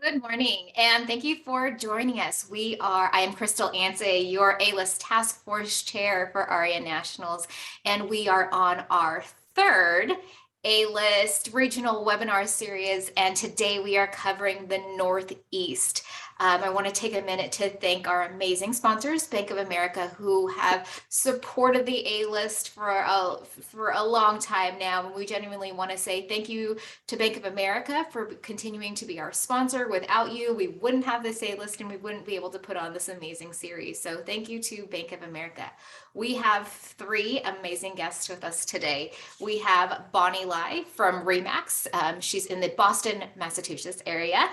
Good morning, and thank you for joining us. I am Crystal Anse, your A-List Task Force Chair for ARIA Nationals, and we are on our third A-List regional webinar series, and today we are covering the Northeast. I want to take a minute to thank our amazing sponsors, Bank of America, who have supported the A-List for a long time now. And we genuinely want to say thank you to Bank of America for continuing to be our sponsor. Without you, we wouldn't have this A-List and we wouldn't be able to put on this amazing series. So thank you to Bank of America. We have three amazing guests with us today. We have Bonnie Lai from Remax. She's in the Boston, Massachusetts area.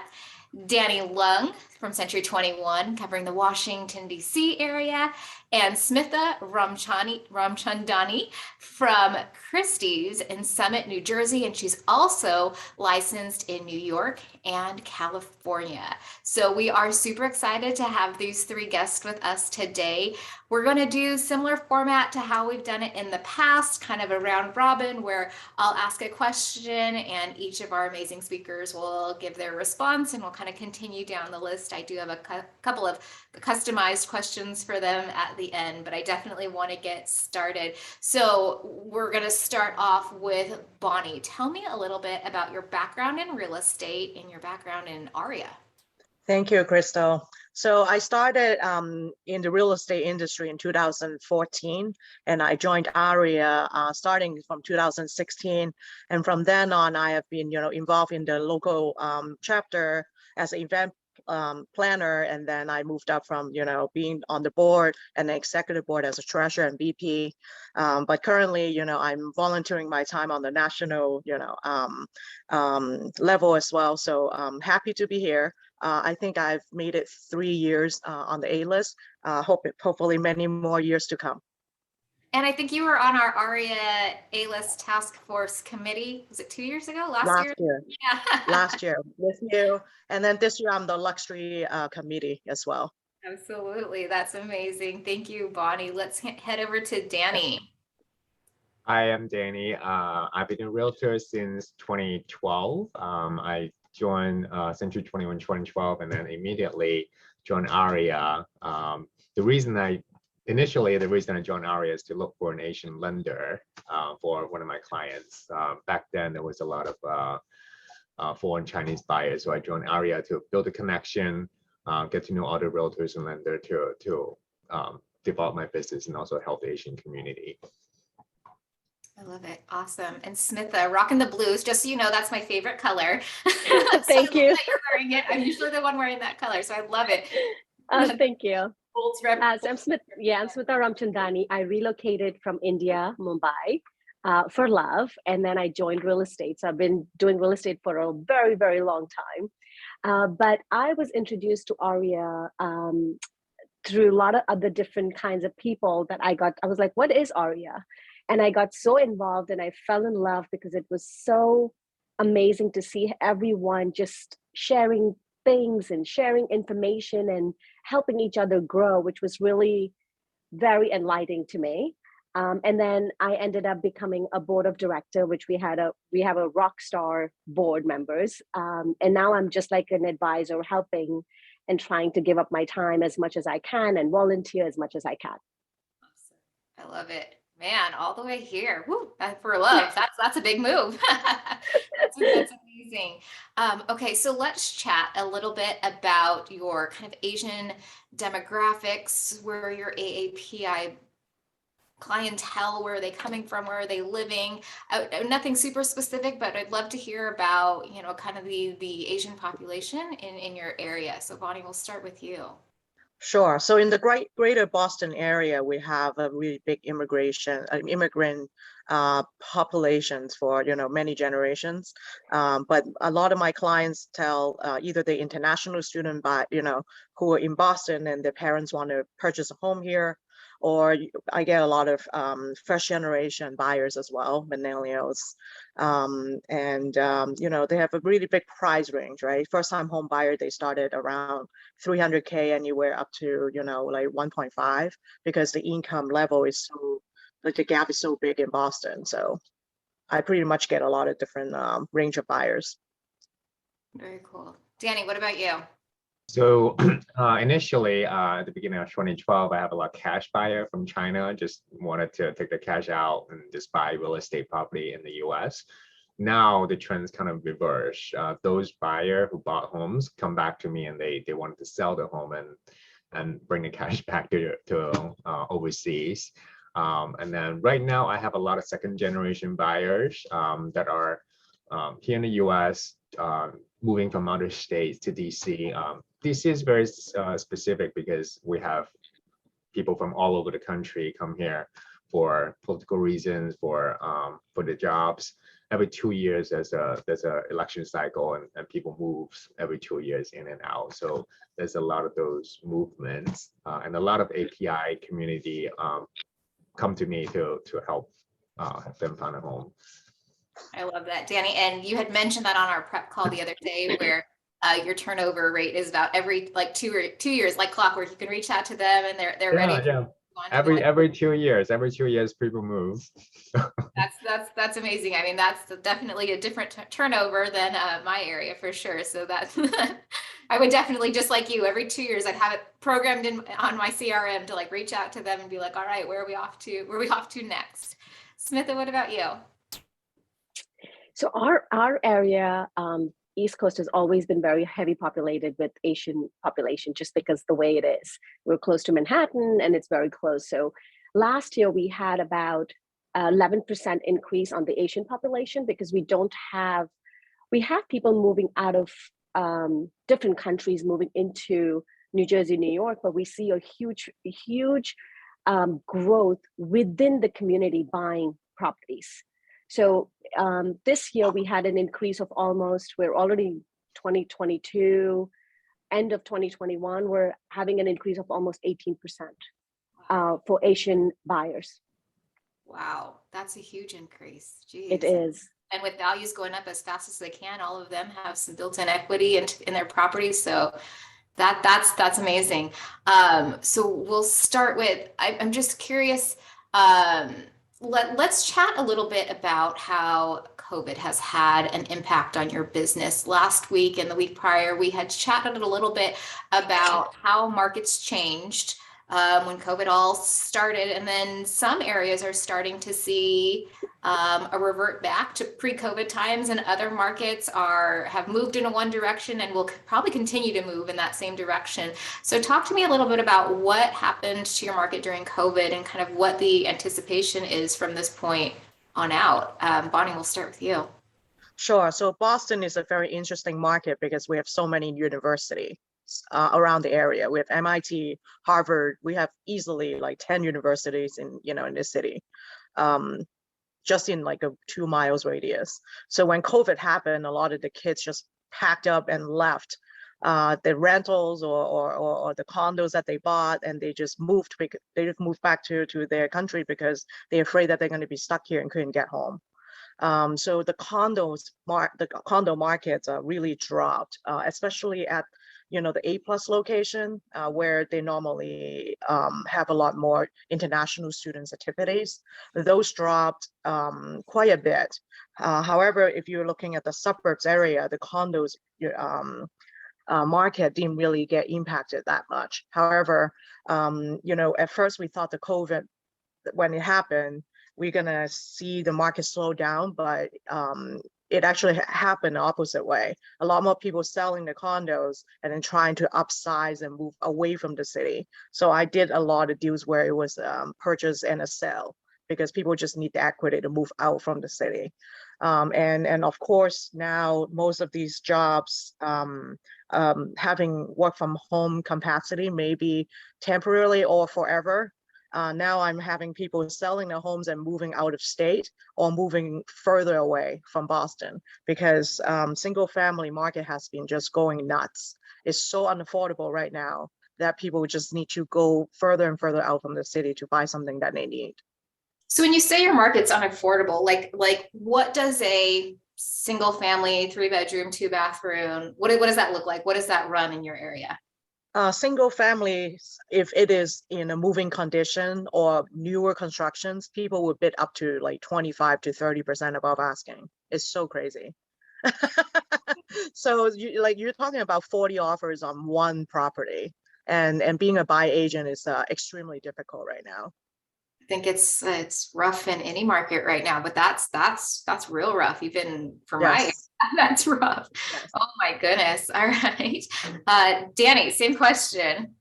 Danny Lung from Century 21, covering the Washington, D.C. area, and Smitha Ramchandani from Christie's in Summit, New Jersey, and she's also licensed in New York and California. So we are super excited to have these three guests with us today. We're going to do similar format to how we've done it in the past, kind of a round robin where I'll ask a question and each of our amazing speakers will give their response and we'll kind of continue down the list. I do have a couple of customized questions for them at the end, but I definitely want to get started. So we're going to start off with Bonnie. Tell me a little bit about your background in real estate and your background in ARIA. Thank you, Crystal. So I started in the real estate industry in 2014, and I joined ARIA starting from 2016. And from then on, I have been, involved in the local chapter as an event planner, and then I moved up from, being on the board and the executive board as a treasurer and VP. But currently, I'm volunteering my time on the national, level as well. So I'm happy to be here. I think I've made it 3 years on the A-List. Hopefully many more years to come. And I think you were on our ARIA A-List Task Force Committee. Was it 2 years ago? Last year? Yeah. Last year with you. And then this year I'm the luxury committee as well. Absolutely. That's amazing. Thank you, Bonnie. Let's head over to Danny. Hi, I'm Danny. I've been a realtor since 2012. I joined Century 21 2012 and then immediately joined ARIA. The reason I joined ARIA is to look for an Asian lender for one of my clients. Back then, there was a lot of foreign Chinese buyers, so I joined ARIA to build a connection, get to know other realtors and lenders to develop my business and also help the Asian community. I love it. Awesome. And Smitha, rocking the blues. Just so you know, that's my favorite color. Thank you. That you're wearing it. I'm usually the one wearing that color, so I love it. Thank you. So I'm Smitha Ramchandani. I relocated from India, Mumbai, for love, and then I joined real estate. So I've been doing real estate for a very, very long time. But I was introduced to ARIA through a lot of other different kinds of people that I was like, what is ARIA? And I got so involved and I fell in love because it was so amazing to see everyone just sharing things and sharing information and helping each other grow, which was really very enlightening to me. And then I ended up becoming a board of director, which we have a rock star board members. And now I'm just like an advisor helping and trying to give up my time as much as I can and volunteer as much as I can. I love it. Man, all the way here. Woo, for love. That's a big move. That's amazing. Okay, so let's chat a little bit about your kind of Asian demographics, where your AAPI clientele, where are they coming from, where are they living? Nothing super specific, but I'd love to hear about, kind of the Asian population in your area. So Bonnie, we'll start with you. Sure. So in the greater Boston area, we have a really big immigrant populations for many generations. But a lot of my clients tell either the international student, who are in Boston and their parents want to purchase a home here, or I get a lot of first generation buyers as well, millennials. They have a really big price range, right? First time home buyer, they started around 300K anywhere up to, like 1.5, because the income level is so, like the gap is so big in Boston. So I pretty much get a lot of different range of buyers. Very cool. Danny, what about you? So initially, at the beginning of 2012, I have a lot of cash buyer from China, just wanted to take the cash out and just buy real estate property in the US. Now the trends kind of reverse. Those buyer who bought homes come back to me and they wanted to sell the home and bring the cash back to overseas. And then right now I have a lot of second generation buyers that are here in the US, moving from other states to DC. DC is very specific because we have people from all over the country come here for political reasons, for the jobs. Every 2 years there's a election cycle and people move every 2 years in and out. So there's a lot of those movements and a lot of API community come to me to help them find a home. I love that, Danny. And you had mentioned that on our prep call the other day where your turnover rate is about every like 2 years, like clockwork. You can reach out to them and they're ready. Yeah. Every 2 years, people move. That's amazing. I mean, that's definitely a different turnover than my area for sure. So that I would definitely, just like you, every 2 years I'd have it programmed in on my CRM to like reach out to them and be like, all right, where are we off to? Where are we off to next? Smitha, what about you? So our area, East Coast, has always been very heavy populated with Asian population, just because the way it is. We're close to Manhattan and it's very close. So last year we had about 11% increase on the Asian population because we have people moving out of different countries moving into New Jersey, New York, but we see a huge growth within the community buying properties. So this year we had an increase of we're already 2022, end of 2021, we're having an increase of almost 18% for Asian buyers. Wow, that's a huge increase. Jeez. It is. And with values going up as fast as they can, all of them have some built-in equity in their properties. So that's amazing. So we'll start with, I'm just curious, let's chat a little bit about how COVID has had an impact on your business. Last week and the week prior, we had chatted a little bit about how markets changed when COVID all started. And then some areas are starting to see a revert back to pre-COVID times, and other markets have moved in one direction and will probably continue to move in that same direction. So talk to me a little bit about what happened to your market during COVID and kind of what the anticipation is from this point on out. Bonnie, we'll start with you. Sure. So Boston is a very interesting market because we have so many universities around the area. We have MIT, Harvard. We have easily like 10 universities in this city. Just in like a 2 miles radius. So when COVID happened, a lot of the kids just packed up and left the rentals or the condos that they bought, and they just moved back to their country because they're afraid that they're going to be stuck here and couldn't get home. So the condo markets really dropped, especially at the A+ location where they normally have a lot more international students activities. Those dropped quite a bit. However, if you're looking at the suburbs area, the condos market didn't really get impacted that much. However, at first we thought the COVID, when it happened, we're gonna see the market slow down, but it actually happened the opposite way. A lot more people selling the condos and then trying to upsize and move away from the city. So I did a lot of deals where it was purchase and a sell because people just need the equity to move out from the city. And of course, now most of these jobs having work from home capacity, maybe temporarily or forever. Now I'm having people selling their homes and moving out of state or moving further away from Boston because single family market has been just going nuts. It's so unaffordable right now that people just need to go further and further out from the city to buy something that they need. So when you say your market's unaffordable, like what does a single family 3-bedroom, 2-bathroom, what does that look like? What does that run in your area? Single families, if it is in a moving condition or newer constructions, people would bid up to like 25 to 30% above asking. It's so crazy. So you're talking about 40 offers on one property, and being a buy agent is extremely difficult right now. I think it's rough in any market right now, but that's real rough, even for my, Yes. that's rough. Yes. Oh my goodness. All right. Danny, same question.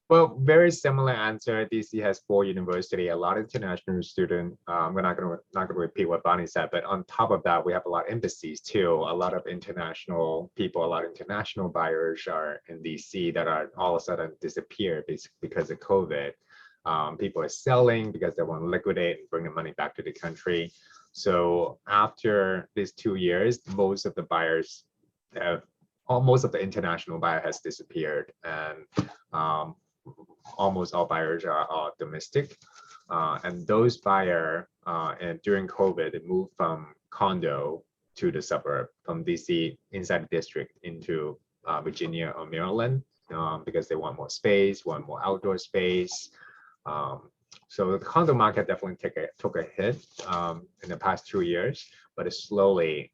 Well, very similar answer. DC has 4 universities, a lot of international students. We're not gonna repeat what Bonnie said, but on top of that, we have a lot of embassies too. A lot of international people, a lot of international buyers are in DC that are all of a sudden disappeared because of COVID. People are selling because they want to liquidate and bring the money back to the country. So after these 2 years, most of the buyers have, most of the international buyer has disappeared, and almost all buyers are domestic. And those buyers, and during COVID, they moved from condo to the suburb, from DC inside the district into Virginia or Maryland, because they want more space, want more outdoor space. So the condo market definitely took a hit in the past 2 years, but it's slowly,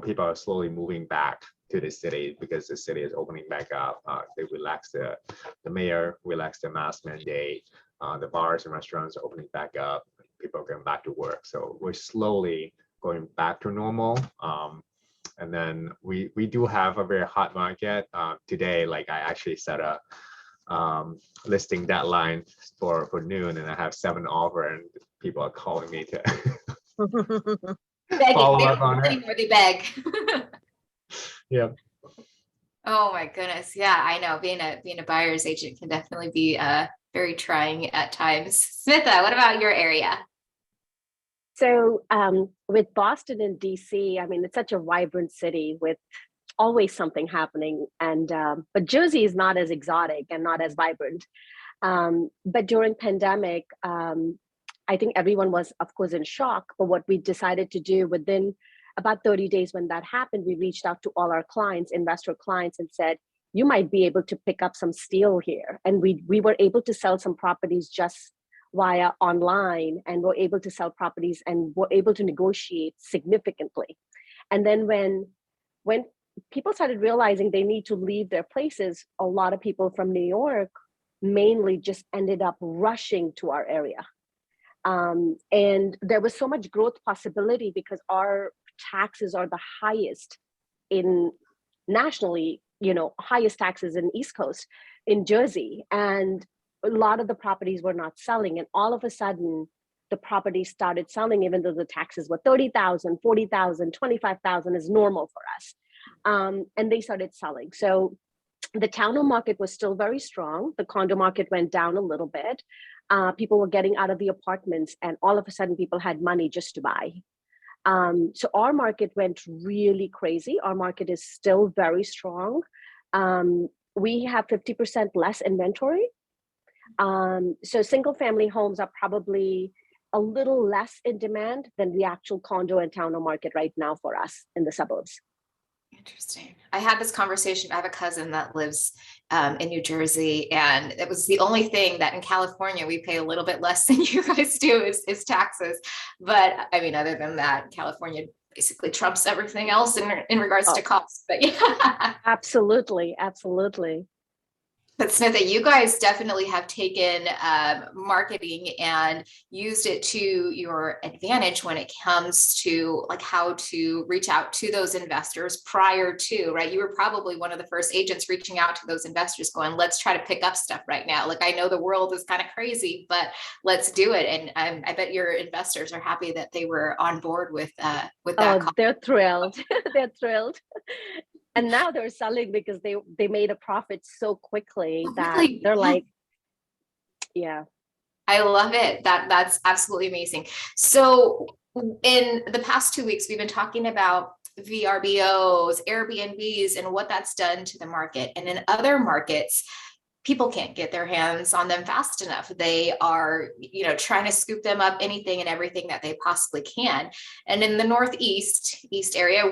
people are slowly moving back to the city because the city is opening back up. They relaxed the mayor relaxed the mask mandate. The bars and restaurants are opening back up. People are going back to work. So we're slowly going back to normal. And then we do have a very hot market today. Like I actually set a listing deadline for noon, and I have 7 offers, and people are calling me to follow up on it. Where they beg. Yeah. Oh my goodness. Yeah, I know. Being a buyer's agent can definitely be very trying at times. Smitha, what about your area? So with Boston and DC, I mean, it's such a vibrant city with always something happening. And but Jersey is not as exotic and not as vibrant. But during pandemic, I think everyone was, of course, in shock. But what we decided to do within about 30 days when that happened, we reached out to all our clients, investor clients, and said, you might be able to pick up some steal here. And we were able to sell some properties just via online, and were able to sell properties and were able to negotiate significantly. And then when people started realizing they need to leave their places, a lot of people from New York mainly just ended up rushing to our area. And there was so much growth possibility because our taxes are the highest in nationally, highest taxes in East Coast, in Jersey. And a lot of the properties were not selling. And all of a sudden, the properties started selling, even though the taxes were 30,000, 40,000, 25,000 is normal for us. And they started selling. So the townhome market was still very strong. The condo market went down a little bit. People were getting out of the apartments, and all of a sudden people had money just to buy. So our market went really crazy. Our market is still very strong. We have 50% less inventory. So single family homes are probably a little less in demand than the actual condo and townhome market right now for us in the suburbs. Interesting. I had this conversation. I have a cousin that lives in New Jersey, and it was the only thing that in California we pay a little bit less than you guys do is taxes. But I mean, other than that, California basically trumps everything else in regards to costs. But yeah, absolutely. But Smitha, you guys definitely have taken marketing and used it to your advantage when it comes to like how to reach out to those investors prior to, right? You were probably one of the first agents reaching out to those investors going, let's try to pick up stuff right now. Like, I know the world is kind of crazy, but let's do it. And I bet your investors are happy that they were on board with that. Oh, they're thrilled. They're thrilled. And now they're selling because they made a profit so quickly that they're like, yeah. I love it. That's absolutely amazing. So in the past 2 weeks, we've been talking about VRBOs, Airbnbs, and what that's done to the market. And in other markets, people can't get their hands on them fast enough. They are, trying to scoop them up, anything and everything that they possibly can. And in the Northeast area,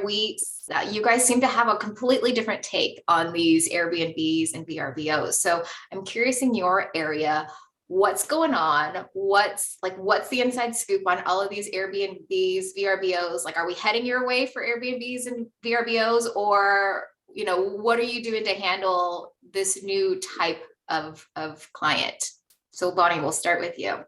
you guys seem to have a completely different take on these Airbnbs and VRBOs. So I'm curious, in your area, what's going on? What's the inside scoop on all of these Airbnbs, VRBOs? Like, are we heading your way for Airbnbs and VRBOs, or, you know, what are you doing to handle this new type of client? So Bonnie, we'll start with you.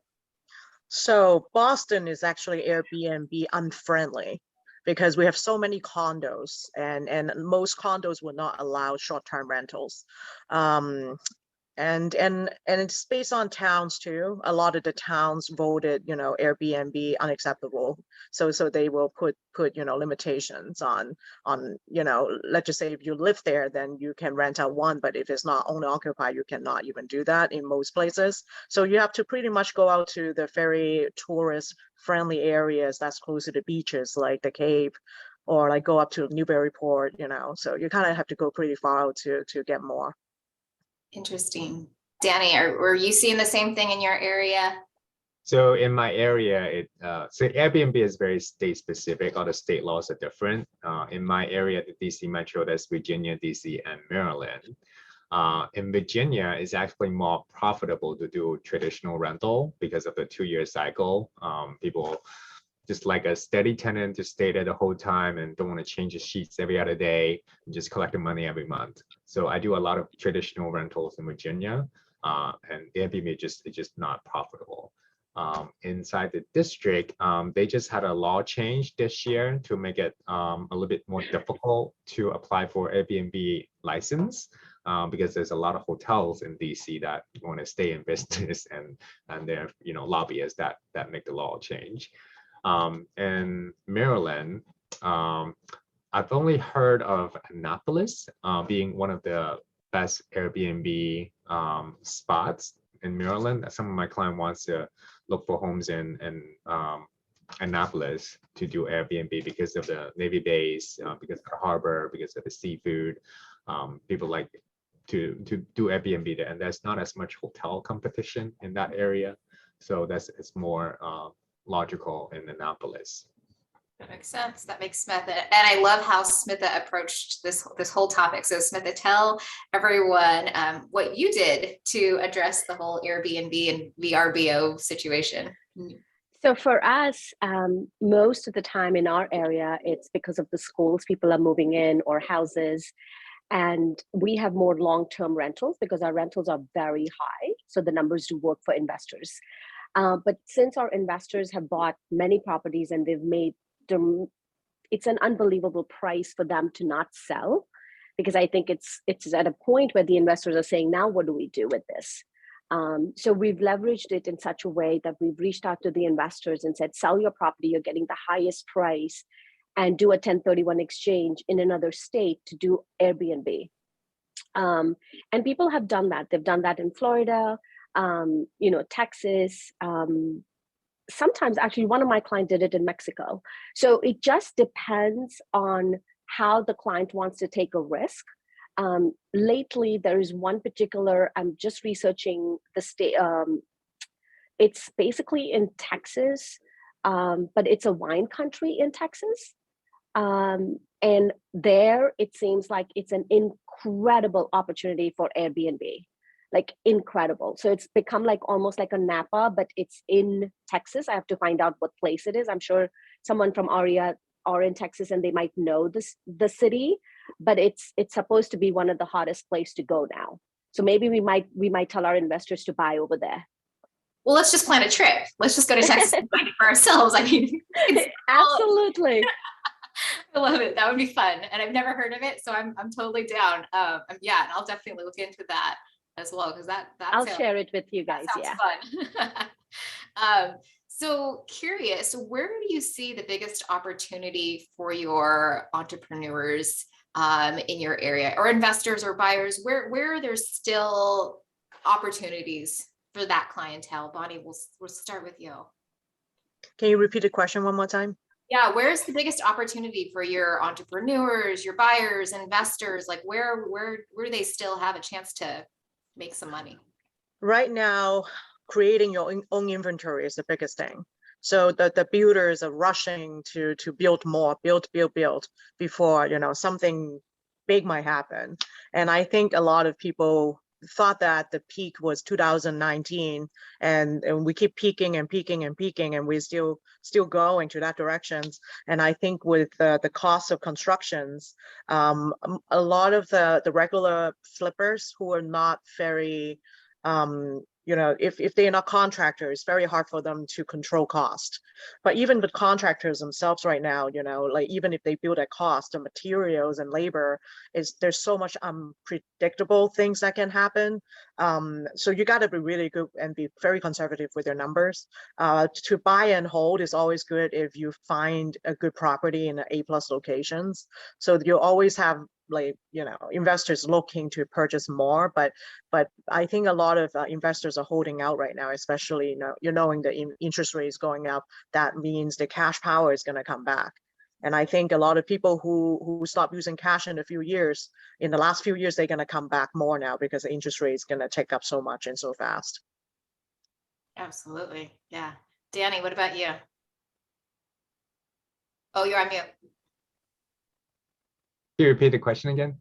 So Boston is actually Airbnb unfriendly because we have so many condos, and most condos will not allow short-term rentals. And it's based on towns too. A lot of the towns voted, you know, Airbnb unacceptable. So they will put you know, limitations on, you know, let's just say if you live there, then you can rent out one, but if it's not owner occupied, you cannot even do that in most places. So you have to pretty much go out to the very tourist friendly areas that's close to the beaches, like the Cape, or like go up to Newburyport, you know. So you kind of have to go pretty far out to get more. Interesting. Danny, are you seeing the same thing in your area? So in my area, so Airbnb is very state specific. All the state laws are different. In my area, the DC Metro, that's Virginia, DC, and Maryland. In Virginia, it's actually more profitable to do traditional rental because of the 2-year cycle. People just like a steady tenant to stay there the whole time and don't want to change the sheets every other day and just collect the money every month. So I do a lot of traditional rentals in Virginia, and Airbnb is just not profitable. Inside the district, they just had a law change this year to make it a little bit more difficult to apply for Airbnb license, because there's a lot of hotels in DC that want to stay in business, and they're, you know, lobbyists that make the law change. In Maryland, I've only heard of Annapolis being one of the best Airbnb spots in Maryland. Some of my client wants to look for homes in Annapolis to do Airbnb because of the Navy base, because of the harbor, because of the seafood. People like to do Airbnb there, and there's not as much hotel competition in that area, so it's more logical in Annapolis. That makes sense. That makes Smitha, and I love how Smitha approached this whole topic. So Smitha, tell everyone what you did to address the whole Airbnb and VRBO situation. So for us, most of the time in our area, it's because of the schools, people are moving in, or houses. And we have more long-term rentals because our rentals are very high. So the numbers do work for investors. But since our investors have bought many properties and they've made them, it's an unbelievable price for them to not sell, because I think it's at a point where the investors are saying, now what do we do with this? So we've leveraged it in such a way that we've reached out to the investors and said, sell your property, you're getting the highest price, and do a 1031 exchange in another state to do Airbnb. And people have done that. They've done that in Florida, you know, Texas. Sometimes actually one of my clients did it in Mexico. So it just depends on how the client wants to take a risk. Lately, there is one particular, I'm just researching the state. It's basically in Texas, but it's a wine country in Texas. And there it seems like it's an incredible opportunity for Airbnb, like incredible. So it's become like almost like a Napa, but it's in Texas. I have to find out what place it is. I'm sure someone from ARIA are in Texas and they might know the city, but it's supposed to be one of the hottest places to go now. So maybe we might tell our investors to buy over there. Well, let's just plan a trip. Let's just go to Texas and find it for ourselves. I mean, absolutely. I love it. That would be fun. And I've never heard of it, so I'm totally down. Yeah, and I'll definitely look into that as well, because I'll share it with you guys. Yeah, fun. So curious, where do you see the biggest opportunity for your entrepreneurs in your area, or investors or buyers? Where are there still opportunities for that clientele? Bonnie, we'll start with you. Can you repeat the question one more time? Yeah, where's the biggest opportunity for your entrepreneurs, your buyers, investors? Like where do they still have a chance to make some money? Right now, creating your own inventory is the biggest thing. So the builders are rushing to build more, build before, you know, something big might happen. And I think a lot of people, thought that the peak was 2019, and we keep peaking and peaking and peaking, and we're still going to that directions. And I think with the cost of constructions, a lot of the regular flippers who are not very, if they are not contractors, it's very hard for them to control cost. But even with contractors themselves right now, like even if they build at cost, the materials and labor there's so much unpredictable things that can happen. So you got to be really good and be very conservative with your numbers. To buy and hold is always good if you find a good property in A+ locations. So you always have investors looking to purchase more, but I think a lot of investors are holding out right now, especially knowing the interest rates going up. That means the cash power is going to come back. And I think a lot of people who stopped using cash in the last few years, they're going to come back more now because the interest rate is going to take up so much and so fast. Absolutely. Yeah. Danny, what about you? Oh, you're on mute. Can you repeat the question again?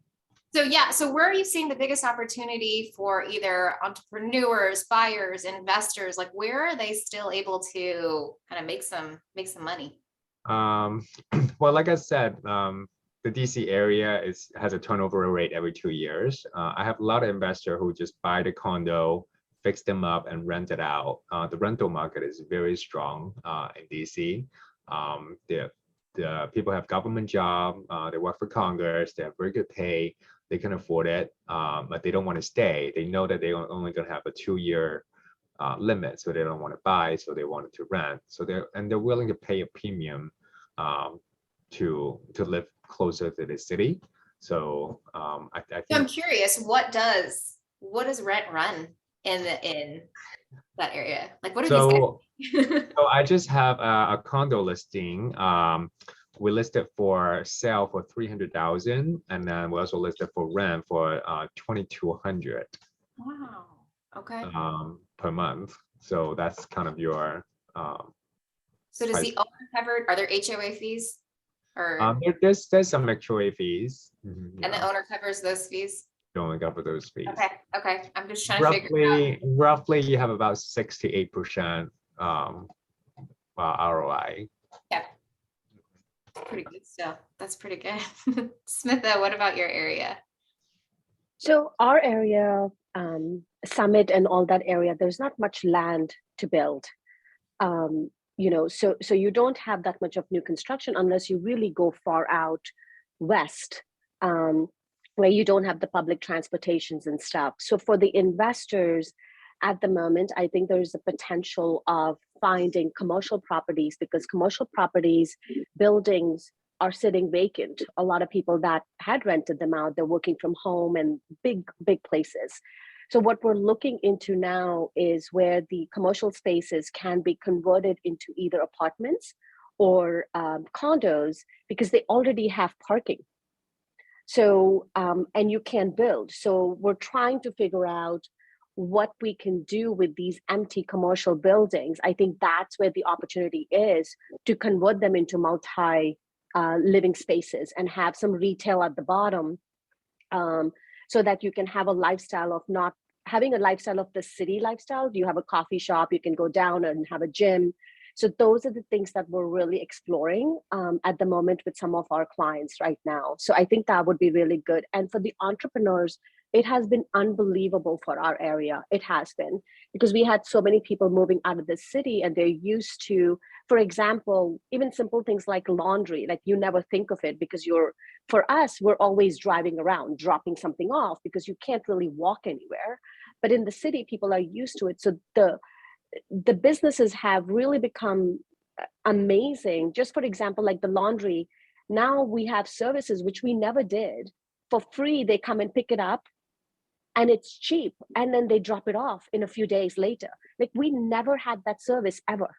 So where are you seeing the biggest opportunity for either entrepreneurs, buyers, investors? Like, where are they still able to kind of make some money? Well, like I said, the DC area has a turnover rate every 2 years. I have a lot of investors who just buy the condo, fix them up, and rent it out. The rental market is very strong in DC. The people have government job, they work for Congress, they have very good pay, they can afford it, but they don't want to stay. They know that they're only going to have a 2-year limit, so they don't want to buy, so they wanted to rent. So they're willing to pay a premium to live closer to the city. So I think I'm curious, what does rent run in that area? Like, what are these guys? So I just have a condo listing. We listed for sale for 300,000, and then we also listed for rent for 2,200. Wow. Okay. Per month. So that's kind of your. So does the owner cover? Are there HOA fees? Or there's some HOA fees. And the owner covers those fees? You only cover those fees. Okay. I'm just trying to figure out. Roughly, you have about 6 to 8% ROI. Yeah. Pretty good stuff. That's pretty good. Smitha, what about your area? So our area, Summit and all that area, there's not much land to build. So you don't have that much of new construction unless you really go far out west, where you don't have the public transportations and stuff. So for the investors at the moment, I think there's a potential of finding commercial properties, because commercial properties, buildings are sitting vacant. A lot of people that had rented them out, they're working from home and big places. So what we're looking into now is where the commercial spaces can be converted into either apartments or condos, because they already have parking. So, and you can build. So we're trying to figure out what we can do with these empty commercial buildings. I think that's where the opportunity is, to convert them into multi living spaces and have some retail at the bottom, so that you can have a lifestyle of not having a lifestyle of the city lifestyle. You have a coffee shop, you can go down and have a gym. So those are the things that we're really exploring at the moment with some of our clients right now. So I think that would be really good. And for the entrepreneurs, it has been unbelievable for our area. It has been, because we had so many people moving out of the city, and they're used to, for example, even simple things like laundry. Like, you never think of it because for us, we're always driving around, dropping something off, because you can't really walk anywhere. But in the city, people are used to it. So the businesses have really become amazing. Just for example, like the laundry, now we have services which we never did. For free, they come and pick it up, and it's cheap, and then they drop it off in a few days later. Like, we never had that service ever.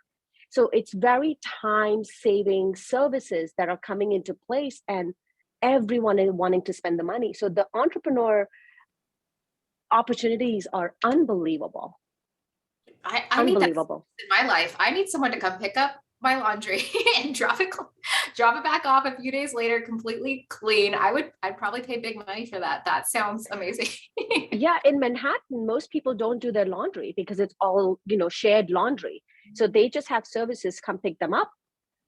So it's very time-saving services that are coming into place, and everyone is wanting to spend the money. So the entrepreneur opportunities are unbelievable. I need that in my life. I need someone to come pick up my laundry and drop it back off a few days later, completely clean, I'd probably pay big money for that. That sounds amazing. Yeah, in Manhattan, most people don't do their laundry because it's all, shared laundry. So they just have services come pick them up,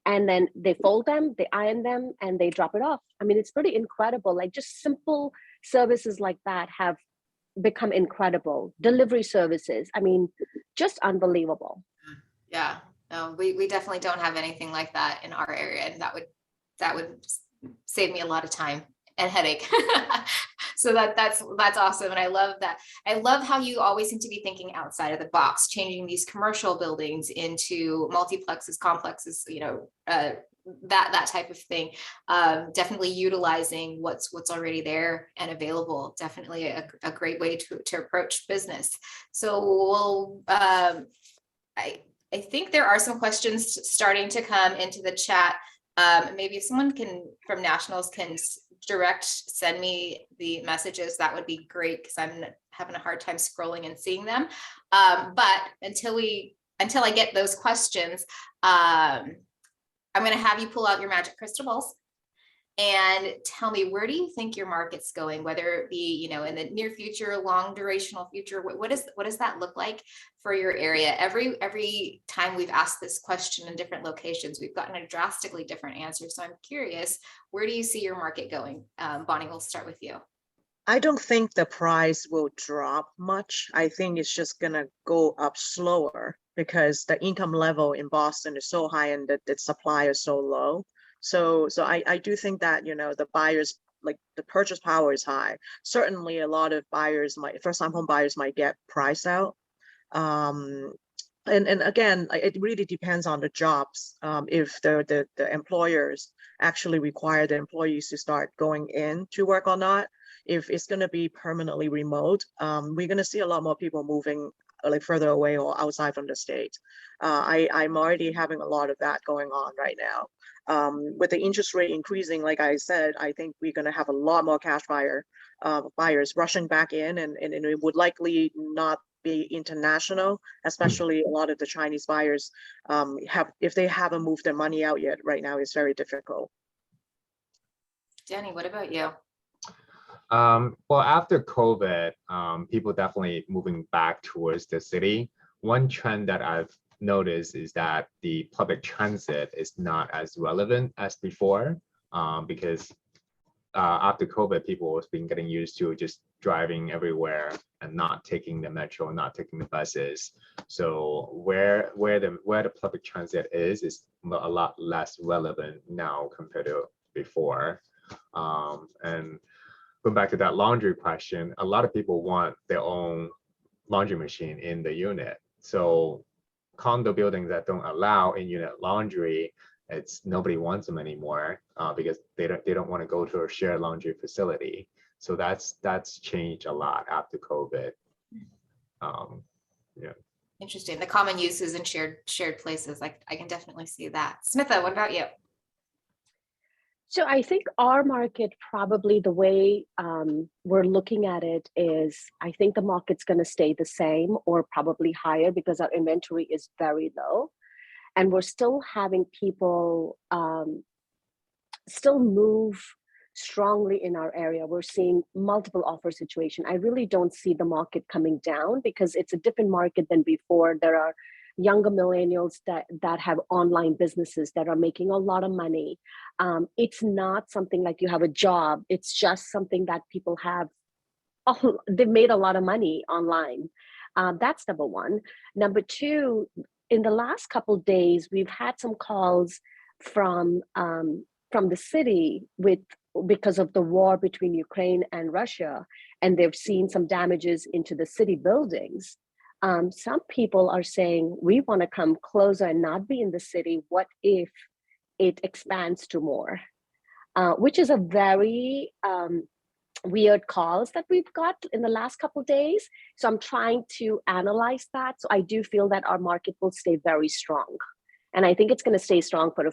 and then they fold them, they iron them, and they drop it off. I mean, it's pretty incredible. Like, just simple services like that have become incredible. Delivery services, I mean, just unbelievable. Yeah, no, we definitely don't have anything like that in our area, and that would save me a lot of time and headache. So that's awesome. And I love that. I love how you always seem to be thinking outside of the box, changing these commercial buildings into multiplexes, complexes, that type of thing. Definitely utilizing what's already there and available. Definitely a great way to approach business. So we'll, I think there are some questions starting to come into the chat. Maybe if someone from Nationals can direct send me the messages, that would be great, because I'm having a hard time scrolling and seeing them. But until I get those questions, I'm going to have you pull out your magic crystal balls and tell me, where do you think your market's going, whether it be, in the near future, long durational future? What does that look like for your area? Every time we've asked this question in different locations, we've gotten a drastically different answer. So I'm curious, where do you see your market going? Bonnie, we'll start with you. I don't think the price will drop much. I think it's just gonna go up slower because the income level in Boston is so high and the supply is so low. So I do think that, the buyers, like the purchase power is high. Certainly a lot of first-time home buyers might get priced out. And again, it really depends on the jobs. If the employers actually require the employees to start going in to work or not. If it's going to be permanently remote, we're going to see a lot more people moving like further away or outside from the state. I'm already having a lot of that going on right now. With the interest rate increasing, like I said, I think we're going to have a lot more cash buyers rushing back in, and it would likely not be international, especially a lot of the Chinese buyers if they haven't moved their money out yet. Right now, it's very difficult. Danny, what about you? Well, after COVID, people definitely moving back towards the city. One trend that I've noticed is that the public transit is not as relevant as before, because after COVID, people have been getting used to just driving everywhere and not taking the metro, not taking the buses. So where the public transit is a lot less relevant now compared to before. And going back to that laundry question, a lot of people want their own laundry machine in the unit. So condo buildings that don't allow in-unit laundry, nobody wants them anymore because they don't want to go to a shared laundry facility. So that's changed a lot after COVID. Yeah. Interesting. The common uses and shared places. Like, I can definitely see that. Smitha, what about you? So I think our market, probably the way we're looking at it is, I think the market's going to stay the same or probably higher because our inventory is very low. And we're still having people still move strongly in our area. We're seeing multiple offer situation. I really don't see the market coming down because it's a different market than before. There are younger millennials that have online businesses that are making a lot of money. It's not something like you have a job. It's just something that people have. They've made a lot of money online. That's number one. Number two, in the last couple of days, we've had some calls from the city because of the war between Ukraine and Russia, and they've seen some damages into the city buildings. Some people are saying, we want to come closer and not be in the city. What if it expands to more? Which is a very weird calls that we've got in the last couple of days. So I'm trying to analyze that. So I do feel that our market will stay very strong. And I think it's going to stay strong for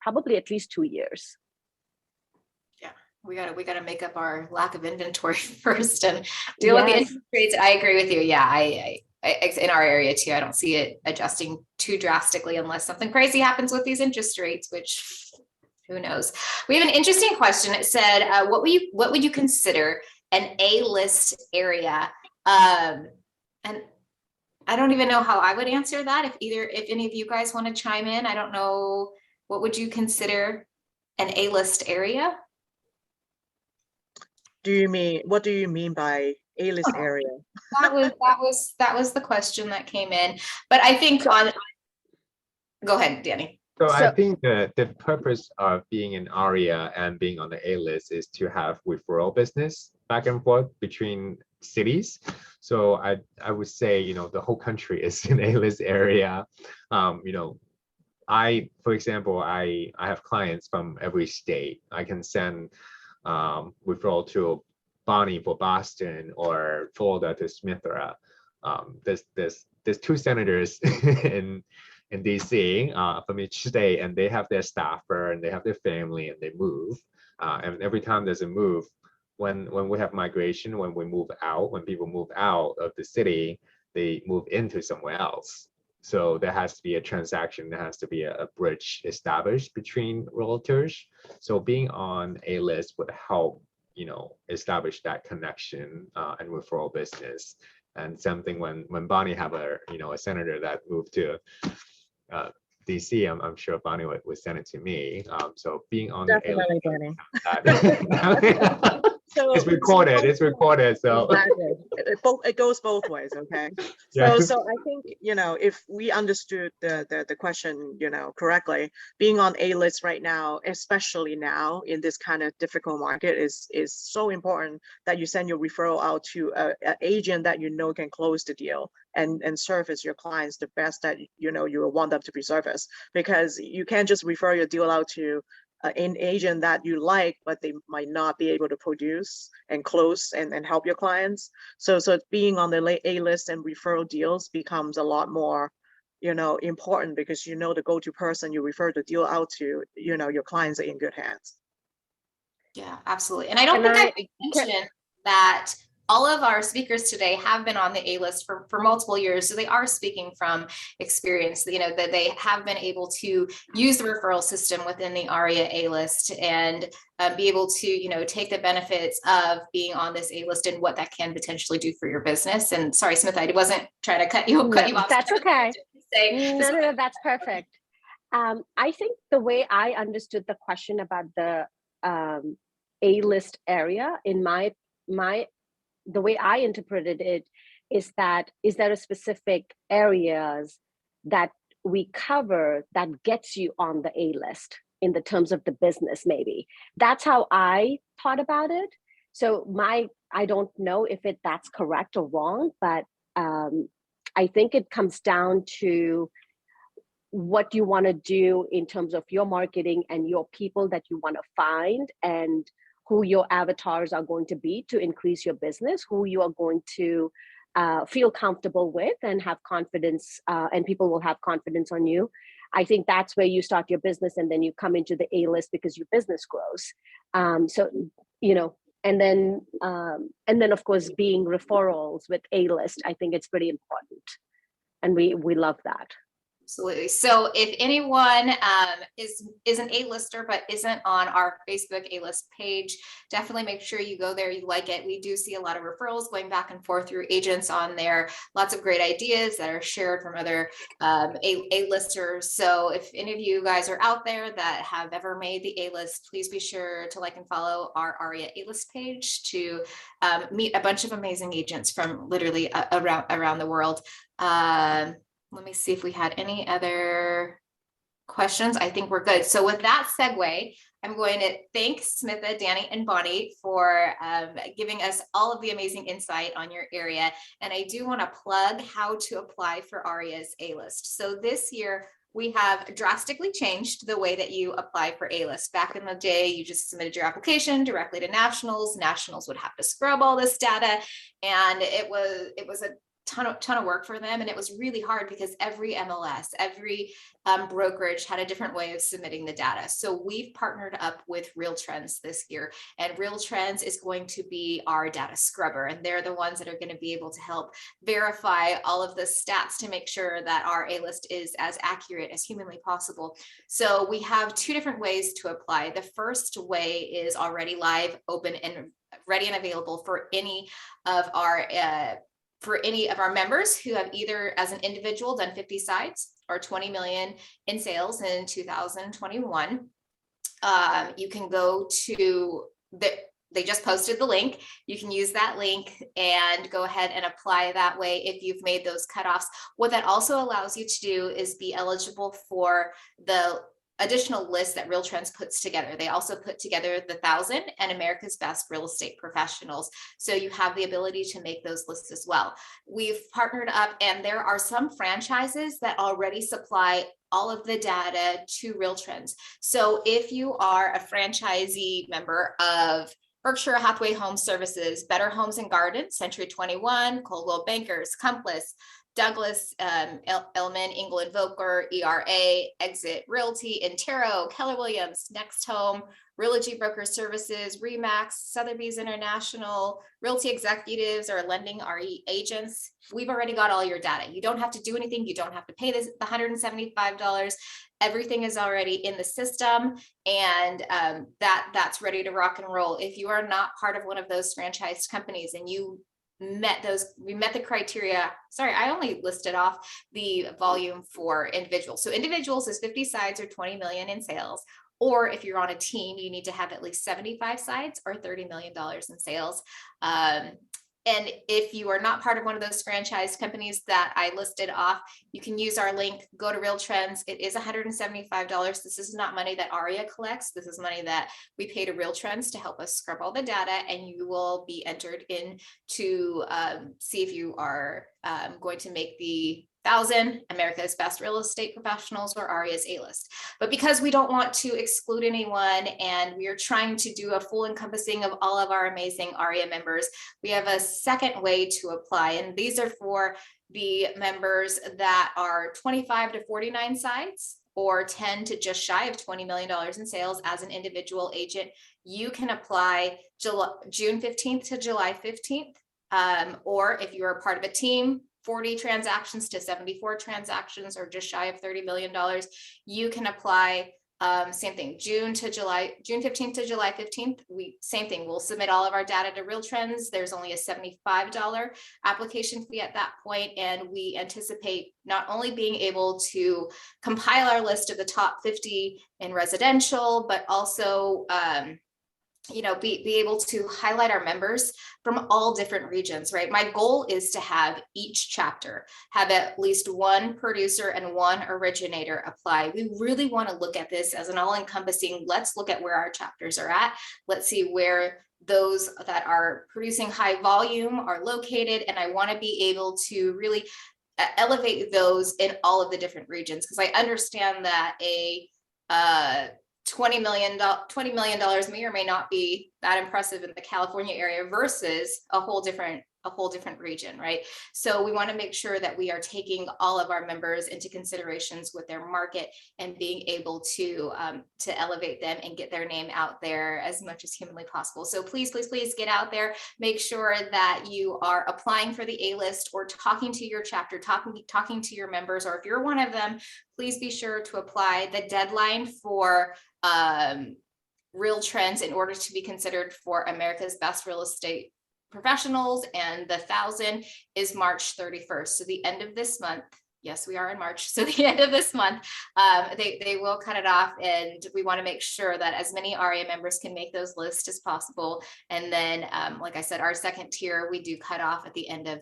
probably at least 2 years. Yeah, we gotta make up our lack of inventory first and deal with the interest rates. I agree with you. Yeah, in our area too. I don't see it adjusting too drastically unless something crazy happens with these interest rates, which who knows. We have an interesting question. It said, what would you consider an A-list area? And I don't even know how I would answer that. If any of you guys want to chime in, I don't know, what would you consider an A-list area? What do you mean by A-list area? That was the question that came in. But I think go ahead, Danny. So I think the purpose of being an ARIA and being on the A-list is to have referral business back and forth between cities. So I would say, the whole country is an A-list area. For example, I have clients from every state. I can send referral to Bonnie for Boston or Florida to Smithra. There's 2 senators in DC from each state, and they have their staffer and they have their family and they move. And every time there's a move, when we have migration, when people move out of the city, they move into somewhere else. So there has to be a transaction, there has to be a bridge established between realtors. So being on a list would help, establish that connection and referral business. And something when Bonnie have a senator that moved to DC, I'm sure Bonnie would send it to me. So being on Definitely, the So it's recorded. So exactly. It goes both ways. Okay. Yeah. So I think, if we understood the question, correctly, being on a list right now, especially now in this kind of difficult market, is so important that you send your referral out to an agent that can close the deal and service your clients the best that you will want them to be serviced, because you can't just refer your deal out to an agent that you like, but they might not be able to produce and close and help your clients. So being on the A list and referral deals becomes a lot more, important, because the go-to person you refer the deal out to, your clients are in good hands. Yeah, absolutely. And I don't think I mentioned that all of our speakers today have been on the A-list for multiple years. So they are speaking from experience, that they have been able to use the referral system within the ARIA A-list and be able to, take the benefits of being on this A-list and what that can potentially do for your business. And sorry, Smith, I wasn't trying to cut you off. That's okay. No, that's perfect. I think the way I understood the question about the A-list area, in the way I interpreted it is there a specific areas that we cover that gets you on the A-list in the terms of the business, maybe. That's how I thought about it. So I don't know if that's correct or wrong, but I think it comes down to what you want to do in terms of your marketing and your people that you want to find, and who your avatars are going to be to increase your business, who you are going to feel comfortable with and have confidence, and people will have confidence on you. I think that's where you start your business, and then you come into the A-list because your business grows. And then of course, being referrals with A-list, I think it's pretty important. And we love that. Absolutely. So if anyone is an A-lister but isn't on our Facebook A-list page, definitely make sure you go there, you like it. We do see a lot of referrals going back and forth through agents on there. Lots of great ideas that are shared from other A-listers. So if any of you guys are out there that have ever made the A-list, please be sure to like and follow our ARIA A-list page to meet a bunch of amazing agents from literally around the world. Let me see if we had any other questions. I think we're good. So with that segue, I'm going to thank Smitha, Danny, and Bonnie for giving us all of the amazing insight on your area. And I do want to plug how to apply for ARIA's A-list. So this year, we have drastically changed the way that you apply for A-list. Back in the day, you just submitted your application directly to nationals. Nationals would have to scrub all this data. And it was a ton of work for them. And it was really hard because every MLS, every brokerage had a different way of submitting the data. So we've partnered up with Real Trends this year, and Real Trends is going to be our data scrubber. And they're the ones that are going to be able to help verify all of the stats to make sure that our A-list is as accurate as humanly possible. So we have two different ways to apply. The first way is already live, open, and ready and available for any of our members who have either as an individual done 50 sites or 20 million in sales in 2021. You can go to they just posted the link. You can use that link and go ahead and apply that way if you've made those cutoffs. What that also allows you to do is be eligible for the additional list that Real Trends puts together. They also put together the 1,000 and America's Best Real Estate Professionals. So you have the ability to make those lists as well. We've partnered up, and there are some franchises that already supply all of the data to Real Trends. So if you are a franchisee member of Berkshire Hathaway Home Services, Better Homes and Gardens, Century 21, Coldwell Bankers, Compass, Douglas, Elman, England Voker, ERA, Exit Realty, Intero, Keller Williams, Next Home, Realogy Broker Services, Remax, Sotheby's International, Realty Executives, or Lending RE Agents. We've already got all your data. You don't have to do anything. You don't have to pay the $175. Everything is already in the system, and that's ready to rock and roll. If you are not part of one of those franchised companies and we met the criteria. Sorry, I only listed off the volume for individuals. So individuals is 50 sites or 20 million in sales. Or if you're on a team, you need to have at least 75 sites or $30 million in sales. And if you are not part of one of those franchise companies that I listed off, you can use our link, go to Real Trends. It is $175. This is not money that ARIA collects. This is money that we pay to Real Trends to help us scrub all the data, and you will be entered in to see if you are going to make the 1,000 America's Best Real Estate Professionals or ARIA's A-list. But because we don't want to exclude anyone, and we are trying to do a full encompassing of all of our amazing ARIA members, we have a second way to apply. And these are for the members that are 25 to 49 sites or 10 to just shy of $20 million in sales as an individual agent. You can apply June 15th to July 15th. Or if you're a part of a team, 40 transactions to 74 transactions or just shy of $30 million, you can apply. Same thing, June 15th to July 15th. Same thing, we'll submit all of our data to Real Trends. There's only a $75 application fee at that point, and we anticipate not only being able to compile our list of the top 50 in residential, but also be able to highlight our members from all different regions, right? My goal is to have each chapter have at least one producer and one originator apply. We really want to look at this as an all-encompassing, let's look at where our chapters are at. Let's see where those that are producing high volume are located. And I want to be able to really elevate those in all of the different regions, because I understand that $20 million may or may not be that impressive in the California area versus a whole different region, right? So we want to make sure that we are taking all of our members into considerations with their market and being able to elevate them and get their name out there as much as humanly possible. So please, please, please get out there. Make sure that you are applying for the A-list or talking to your chapter, talking to your members, or if you're one of them, please be sure to apply. The deadline for Real Trends in order to be considered for America's Best Real Estate Professionals and the 1,000 is March 31st. So the end of this month. Yes, we are in March. So the end of this month, they will cut it off, and we want to make sure that as many ARIA members can make those lists as possible. And then, like I said, our second tier, we do cut off at the end of,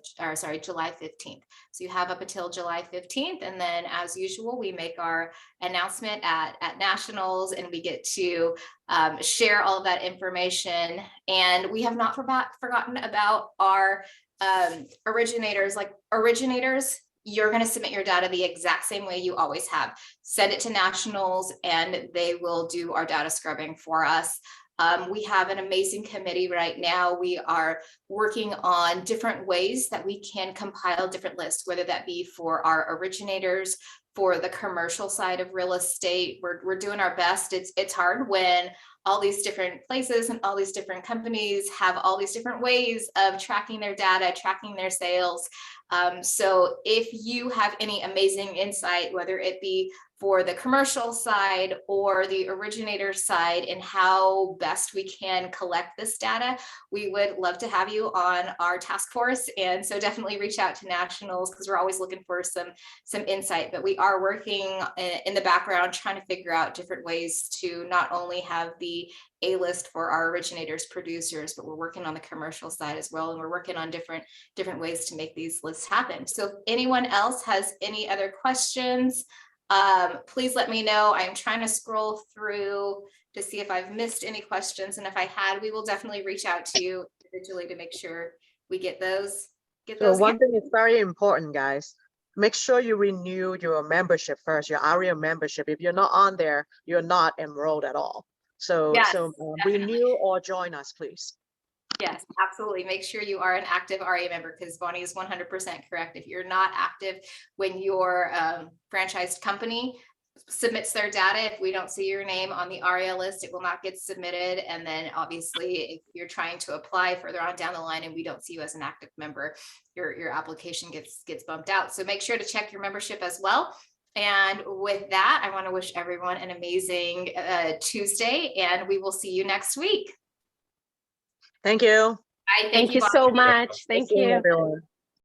July 15th. So you have up until July 15th. And then as usual, we make our announcement at nationals, and we get to share all of that information. And we have not forgotten about our originators. You're going to submit your data the exact same way you always have. Send it to nationals, and they will do our data scrubbing for us. We have an amazing committee right now. We are working on different ways that we can compile different lists, whether that be for our originators, for the commercial side of real estate. We're doing our best. It's hard when all these different places and all these different companies have all these different ways of tracking their data, tracking their sales. So if you have any amazing insight, whether it be for the commercial side or the originator side and how best we can collect this data, we would love to have you on our task force. And so definitely reach out to nationals, because we're always looking for some insight. But we are working in the background trying to figure out different ways to not only have the A-list for our originators, producers, but we're working on the commercial side as well. And we're working on different ways to make these lists happen. So if anyone else has any other questions, please let me know. I'm trying to scroll through to see if I've missed any questions. And if I had, we will definitely reach out to you individually to make sure we get those. So one thing is very important, guys. Make sure you renew your membership first, your ARIA membership. If you're not on there, you're not enrolled at all. So, Yes, renew or join us, please. Yes, absolutely. Make sure you are an active ARIA member, because Bonnie is 100% correct. If you're not active when your franchised company submits their data, if we don't see your name on the ARIA list, it will not get submitted. And then obviously, if you're trying to apply further on down the line and we don't see you as an active member, your application gets bumped out. So make sure to check your membership as well. And with that, I want to wish everyone an amazing Tuesday, and we will see you next week. Thank you. Bye. Thank you Bonnie. so much. Thank See you, you. everyone.